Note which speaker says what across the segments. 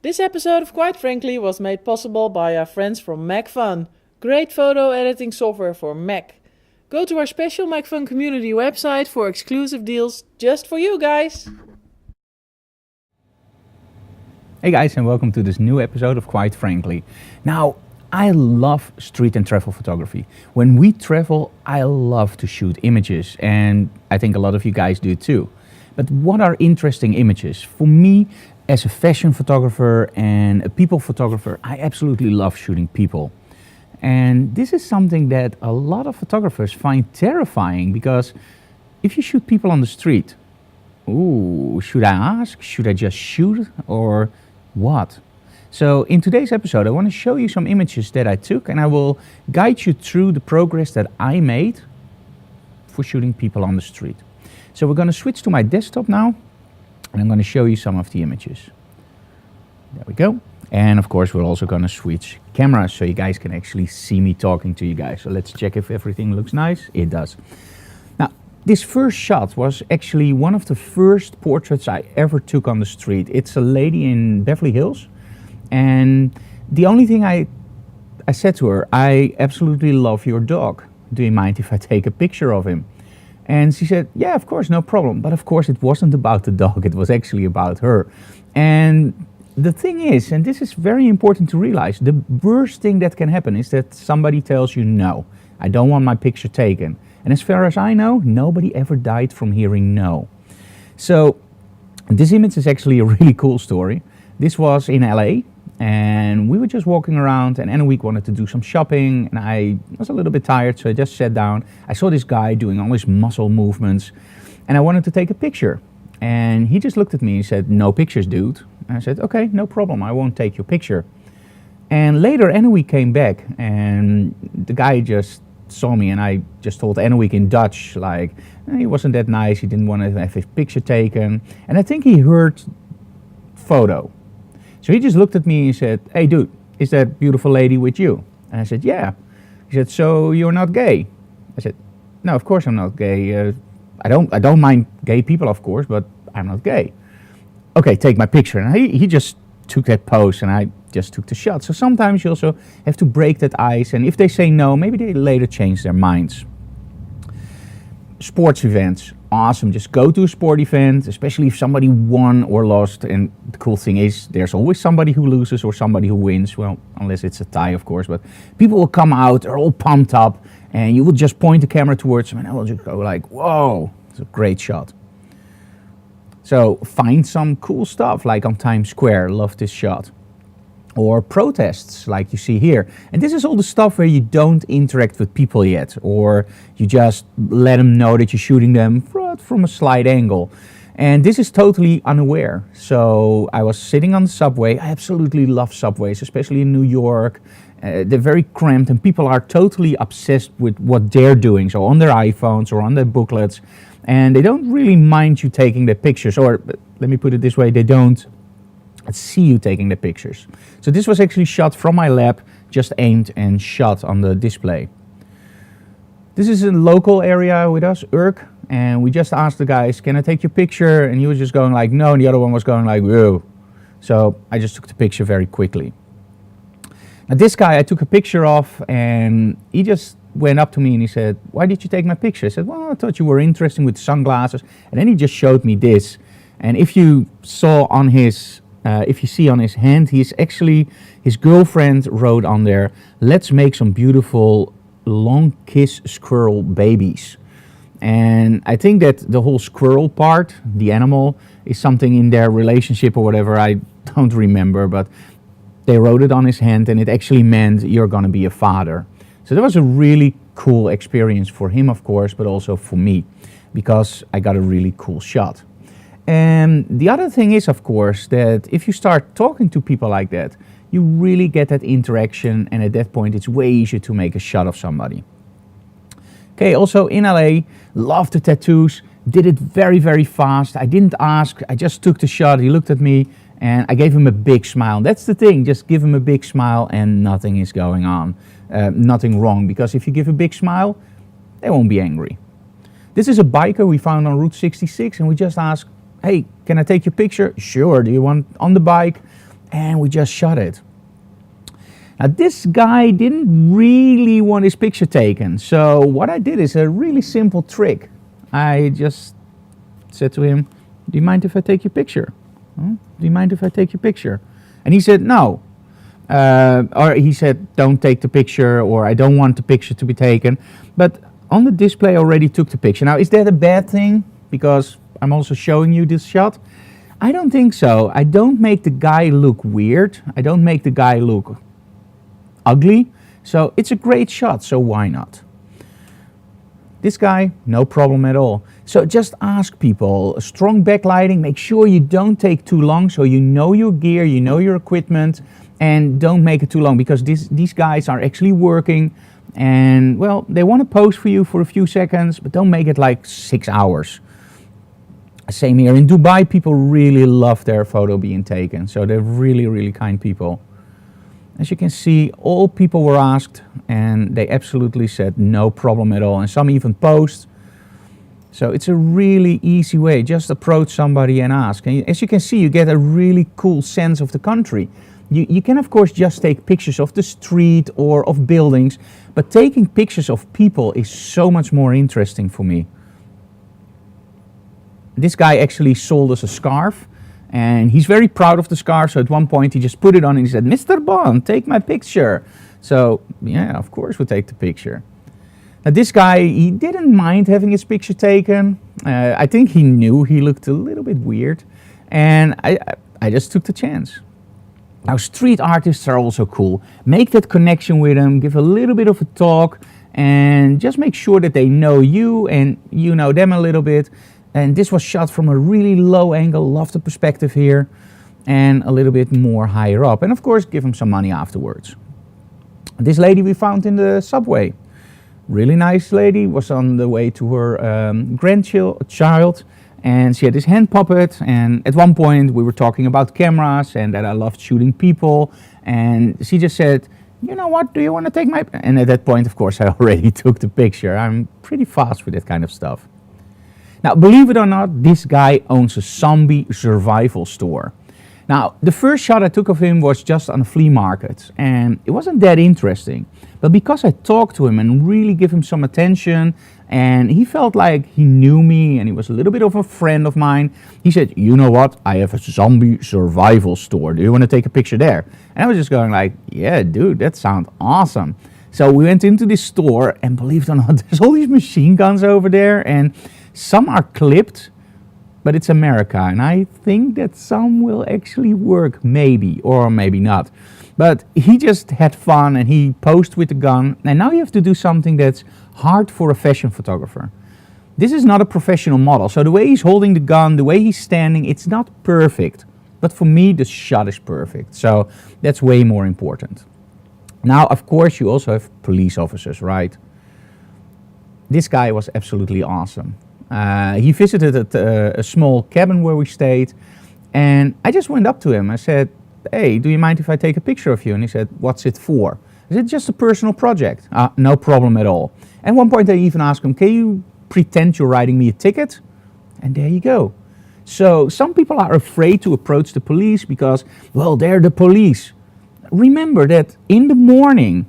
Speaker 1: This episode of Quite Frankly was made possible by our friends from MacFun, great photo editing software for Mac. Go to our special MacFun community website for exclusive deals just for you guys.
Speaker 2: Hey guys, and welcome to this new episode of Quite Frankly. Now, I love street and travel photography. When we travel, I love to shoot images, and I think a lot of you guys do too. But what are interesting images? For me, as a fashion photographer and a people photographer, I absolutely love shooting people. And this is something that a lot of photographers find terrifying, because if you shoot people on the street, ooh, should I ask? Should I just shoot, or what? So in today's episode, I want to show you some images that I took, and I will guide you through the progress that I made for shooting people on the street. So we're going to switch to my desktop now, and I'm going to show you some of the images. There we go. And of course, we're also going to switch cameras so you guys can actually see me talking to you guys. So let's check if everything looks nice. It does. Now, this first shot was actually one of the first portraits I ever took on the street. It's a lady in Beverly Hills. And the only thing I said to her, I absolutely love your dog. Do you mind if I take a picture of him? And she said, yeah, of course, no problem. But of course, it wasn't about the dog. It was actually about her. And the thing is, and this is very important to realize, the worst thing that can happen is that somebody tells you, no, I don't want my picture taken. And as far as I know, nobody ever died from hearing no. So this image is actually a really cool story. This was in LA. And we were just walking around, and Anna wanted to do some shopping, and I was a little bit tired, so I just sat down. I saw this guy doing all his muscle movements, and I wanted to take a picture. And he just looked at me and said, no pictures, dude. And I said, okay, no problem, I won't take your picture. And later, Anna came back, and the guy just saw me, and I just told Anna in Dutch, like, he wasn't that nice, he didn't want to have his picture taken. And I think he heard photo. So he just looked at me and said, hey dude, is that beautiful lady with you? And I said, yeah. He said, so you're not gay? I said, no, of course I'm not gay. I don't mind gay people, of course, but I'm not gay. Okay, take my picture. And he just took that pose, and I just took the shot. So sometimes you also have to break that ice, and if they say no, maybe they later change their minds. Sports events, awesome. Just go to a sport event, especially if somebody won or lost. And the cool thing is, there's always somebody who loses or somebody who wins. Well, unless it's a tie, of course. But people will come out, they're all pumped up, and you will just point the camera towards them, and I will just go like, whoa, it's a great shot. So find some cool stuff, like on Times Square. Love this shot. Or protests, like you see here. And this is all the stuff where you don't interact with people yet, or you just let them know that you're shooting them from a slight angle. And this is totally unaware. So I was sitting on the subway. I absolutely love subways, especially in New York. They're very cramped, and people are totally obsessed with what they're doing. So on their iPhones or on their booklets. And they don't really mind you taking their pictures. Or let me put it this way, they don't see you taking the pictures. So this was actually shot from my lab, just aimed and shot on the display. This is a local area with us, Urk, and we just asked the guys, can I take your picture? And he was just going like, no, and the other one was going like, whoa. So I just took the picture very quickly. Now this guy I took a picture of, and he just went up to me and he said, why did you take my picture? I said, well, I thought you were interesting with sunglasses. And then he just showed me this. And if you saw on his if you see on his hand, his girlfriend wrote on there, let's make some beautiful long kiss squirrel babies. And I think that the whole squirrel part, the animal, is something in their relationship or whatever, I don't remember, but they wrote it on his hand, and it actually meant you're gonna be a father. So that was a really cool experience for him, of course, but also for me, because I got a really cool shot. And the other thing is, of course, that if you start talking to people like that, you really get that interaction, and at that point it's way easier to make a shot of somebody. Okay, also in LA, love the tattoos, did it very, very fast. I didn't ask, I just took the shot, he looked at me, and I gave him a big smile. That's the thing, just give him a big smile and nothing is going on, nothing wrong, because if you give a big smile, they won't be angry. This is a biker we found on Route 66, and we just asked, hey, can I take your picture? Sure, do you want on the bike? and we just shot it. Now this guy didn't really want his picture taken, so what I did is a really simple trick. I just said to him, do you mind if I take your picture? Do you mind if I take your picture? And he said no. Or he said don't take the picture, or I don't want the picture to be taken. But on the display I already took the picture. Now is that a bad thing? Because I'm also showing you this shot? I don't think so. I don't make the guy look weird. I don't make the guy look ugly. So it's a great shot, so why not? This guy, no problem at all. So just ask people, strong backlighting, make sure you don't take too long so you know your gear, you know your equipment, and don't make it too long, because these guys are actually working and, well, they want to pose for you for a few seconds, but don't make it like 6 hours. Same here. In Dubai, people really love their photo being taken, so they're really, really kind people. As you can see, all people were asked and they absolutely said no problem at all, and some even posed. So it's a really easy way. Just approach somebody and ask. And as you can see, you get a really cool sense of the country. You can of course just take pictures of the street or of buildings, but taking pictures of people is so much more interesting for me. This guy actually sold us a scarf, and he's very proud of the scarf, so at one point he just put it on and he said, Mr. Bond, take my picture. So yeah, of course we take the picture. Now this guy, he didn't mind having his picture taken. I think he knew he looked a little bit weird, and I just took the chance. Now street artists are also cool. Make that connection with them, give a little bit of a talk, and just make sure that they know you and you know them a little bit. And this was shot from a really low angle, love the perspective here, and a little bit more higher up. And of course, give them some money afterwards. This lady we found in the subway, really nice lady, was on the way to her grandchild, and she had this hand puppet. And at one point we were talking about cameras and that I loved shooting people. And she just said, you know what, do you want to take my... And at that point, of course, I already took the picture. I'm pretty fast with that kind of stuff. Now, believe it or not, this guy owns a zombie survival store. Now, the first shot I took of him was just on a flea market, and it wasn't that interesting. But because I talked to him and really give him some attention, and he felt like he knew me and he was a little bit of a friend of mine, he said, you know what, I have a zombie survival store. Do you want to take a picture there? And I was just going like, yeah, dude, that sounds awesome. So we went into this store, and believe it or not, there's all these machine guns over there, and some are clipped, but it's America, and I think that some will actually work, maybe, or maybe not. But he just had fun, and he posed with the gun, and now you have to do something that's hard for a fashion photographer. This is not a professional model, so the way he's holding the gun, the way he's standing, it's not perfect. But for me, the shot is perfect, so that's way more important. Now, of course, you also have police officers, right? This guy was absolutely awesome. He visited a small cabin where we stayed, and I just went up to him. I said, hey, do you mind if I take a picture of you? And he said, what's it for? I said, just a personal project. No problem at all. At one point I even asked him, can you pretend you're writing me a ticket? And there you go. So some people are afraid to approach the police because, well, they're the police. Remember that in the morning,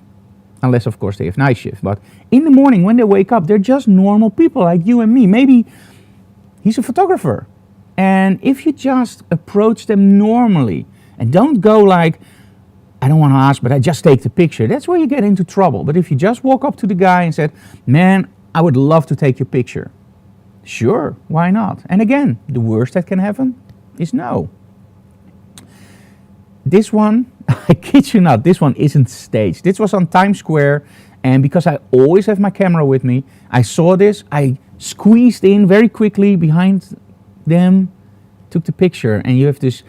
Speaker 2: unless of course they have night shift, but in the morning when they wake up, they're just normal people like you and me. Maybe he's a photographer. And if you just approach them normally and don't go like, I don't want to ask, but I just take the picture, that's where you get into trouble. But if you just walk up to the guy and said, man, I would love to take your picture. Sure, why not? And again, the worst that can happen is no. This one, I kid you not, this one isn't staged. This was on Times Square, and because I always have my camera with me, I saw this, I squeezed in very quickly behind them, took the picture, and you have this,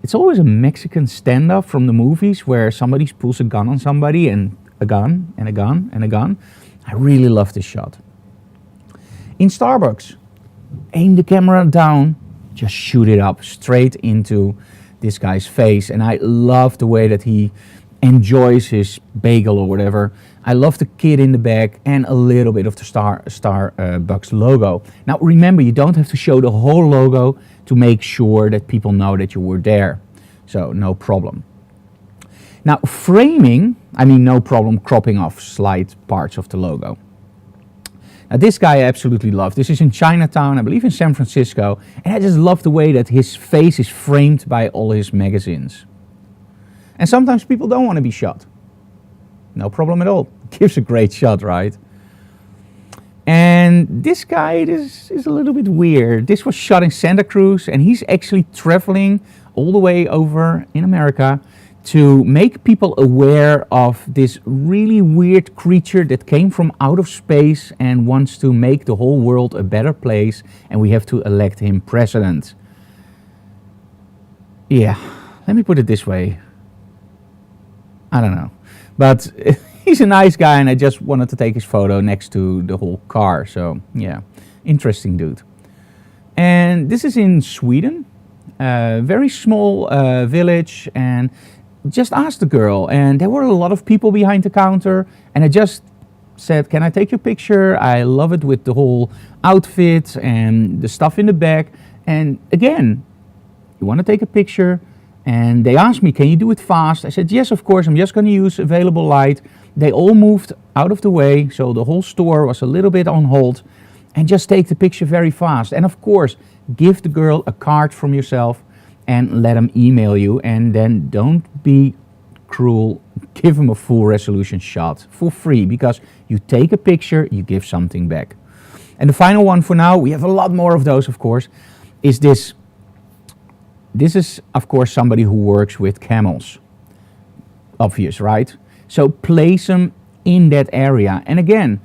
Speaker 2: it's always a Mexican stand-up from the movies where somebody pulls a gun on somebody, and a gun, and a gun, and a gun. I really love this shot. In Starbucks, aim the camera down, just shoot it up straight into this guy's face, and I love the way that he enjoys his bagel or whatever. I love the kid in the back and a little bit of the Starbucks logo. Now remember, you don't have to show the whole logo to make sure that people know that you were there. So no problem. Now framing, I mean no problem cropping off slight parts of the logo. Now this guy I absolutely love. This is in Chinatown, I believe in San Francisco, and I just love the way that his face is framed by all his magazines. And sometimes people don't want to be shot. No problem at all. Gives a great shot, right? And this guy is a little bit weird. This was shot in Santa Cruz, and he's actually traveling all the way over in America to make people aware of this really weird creature that came from out of space and wants to make the whole world a better place, and we have to elect him president. Yeah, let me put it this way. I don't know. But he's a nice guy, and I just wanted to take his photo next to the whole car. So, yeah, interesting dude. And this is in Sweden, a very small village, and just asked the girl, and there were a lot of people behind the counter, and I just said, can I take your picture? I love it with the whole outfit and the stuff in the back. And again, you want to take a picture? And they asked me, can you do it fast? I said, yes, of course, I'm just going to use available light. They all moved out of the way, so the whole store was a little bit on hold, and just take the picture very fast. And of course, give the girl a card from yourself and let them email you, and then don't be cruel, give them a full resolution shot for free, because you take a picture, you give something back. And the final one for now, we have a lot more of those, of course, is this. This is, of course, somebody who works with camels. Obvious, right? So place them in that area. And again,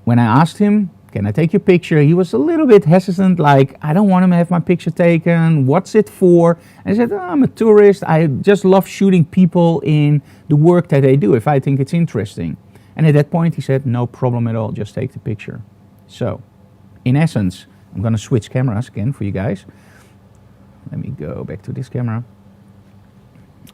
Speaker 2: when I asked him, can I take your picture? He was a little bit hesitant, like, I don't want to have my picture taken. What's it for? And I said, I'm a tourist. I just love shooting people in the work that they do if I think it's interesting. And at that point, he said, no problem at all. Just take the picture. So, in essence, I'm going to switch cameras again for you guys. Let me go back to this camera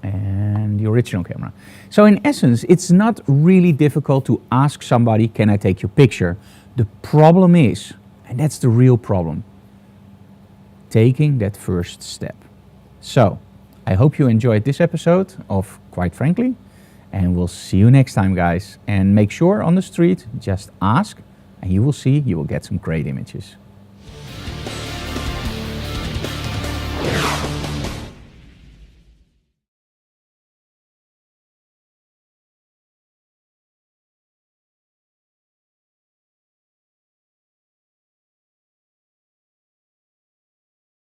Speaker 2: and the original camera. So in essence, it's not really difficult to ask somebody, can I take your picture? The problem is, and that's the real problem, taking that first step. So I hope you enjoyed this episode of Quite Frankly, and we'll see you next time, guys. And make sure on the street, just ask, and you will see, you will get some great images.